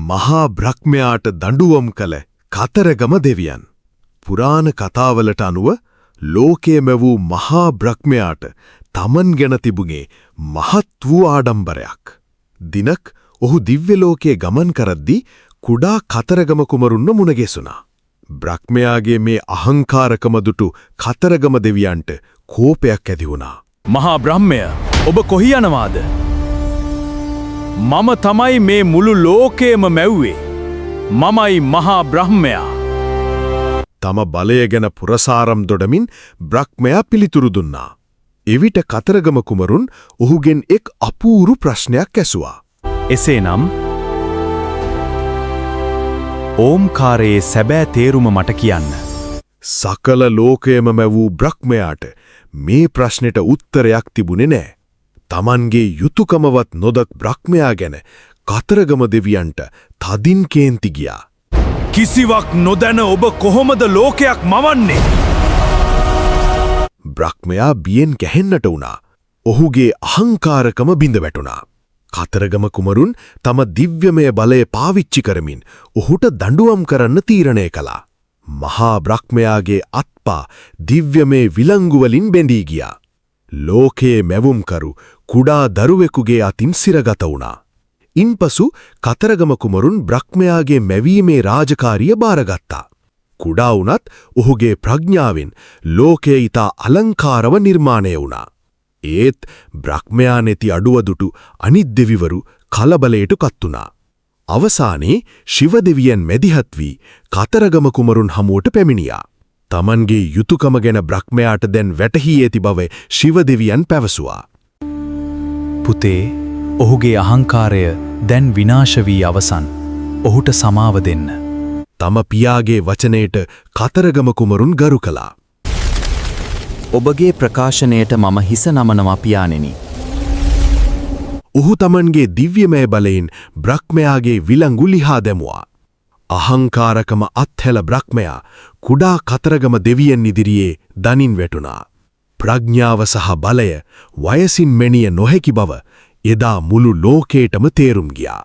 මහා බ්‍රහ්මයාට දඬුවම් කළ කතරගම දෙවියන්. පුරාණ කතාවලට අනුව ලෝකයේම වූ මහා බ්‍රහ්මයාට තමන් ගැන තිබුණේ මහත් වූ ආඩම්බරයක්. දිනක් ඔහු දිව්‍ය ලෝකයේ ගමන් කරද්දී කුඩා කතරගම කුමරුන්ව මුණ ගැසුණා. බ්‍රහ්මයාගේ මේ අහංකාරකම දුටු කතරගම දෙවියන්ට කෝපයක් ඇති වුණා. මහා බ්‍රහ්මය, ඔබ කොහි යනවාද? මම තමයි මේ මුළු ලෝකයම මැව්වේ. මමයි මහා බ්‍රහ්මයා. තම බලය ගැන පුරසාරම් දොඩමින් බ්‍රහ්මයා පිළිතුරු දුන්නා. එවිට කතරගම කුමරුන් ඔහුගෙන් එක් අපූරු ප්‍රශ්නයක් ඇසුවා. එසේනම් ඕම්කාරයේ සැබෑ තේරුම මට කියන්න. සකල ලෝකයම මැවූ බ්‍රහ්මයාට මේ ප්‍රශ්නෙට උත්තරයක් තිබුණේ නෑ. තමන්ගේ යුතුයකමවත් නොදක් බ්‍රහ්මයා ගැන කතරගම දෙවියන්ට තදින් කේන්ති ගියා. කිසිවක් නොදැන ඔබ කොහොමද ලෝකයක් මවන්නේ? බ්‍රහ්මයා බියෙන් ගැහෙන්නට වුණා. ඔහුගේ අහංකාරකම බිඳ වැටුණා. කතරගම කුමරුන් තම දිව්‍යමය බලය පාවිච්චි කරමින් ඔහුට දඬුවම් කරන්න තීරණය කළා. මහා බ්‍රහ්මයාගේ අත්පා දිව්‍යමය විලංගු වලින් බැඳී ගියා. ලෝකයේ මැවුම්කරු කුඩා දරුවෙකුගේ අතින් සිරගත වුණා. ඉන්පසු කතරගම කුමරුන් බ්‍රහ්මයාගේ මැවීමේ රාජකාරිය බාරගත්තා. කුඩා වුණත් ඔහුගේ ප්‍රඥාවෙන් ලෝකය ඊට අලංකාරව නිර්මාණය වුණා. ඒත් බ්‍රහ්මයා නැති අඩුව දුටු අනිත් දෙවිවරු කලබලයට පත් වුණා. අවසානයේ ශිව දෙවියන් මැදිහත් වී කතරගම කුමරුන් හමුවට පැමිණියා. තමන්ගේ යුතුයකම ගැන බ්‍රහ්මයාට දැන් වැටහි ඇති බව ශිව දෙවියන් පැවසුවා. පුතේ, ඔහුගේ අහංකාරය දැන් විනාශ වී අවසන්. ඔහුට සමාව දෙන්න. තම පියාගේ වචනයට කතරගම කුමරුන් ගරු කළා. ඔබගේ ප්‍රකාශනයට මම හිස නමනවා පියාණෙනි. ඔහු තමන්ගේ දිව්‍යමය බලයෙන් බ්‍රහ්මයාගේ විලංගු ලිහා දැමුවා. අහංකාරකම අත්හැල බ්‍රහ්මයා කුඩා කතරගම දෙවියන් ඉදිරියේ දනින් වැටුණා. ප්‍රඥාව සහ බලය වයසින් මෙණිය නොහැකි බව එදා මුළු ලෝකේටම තේරුම් ගියා.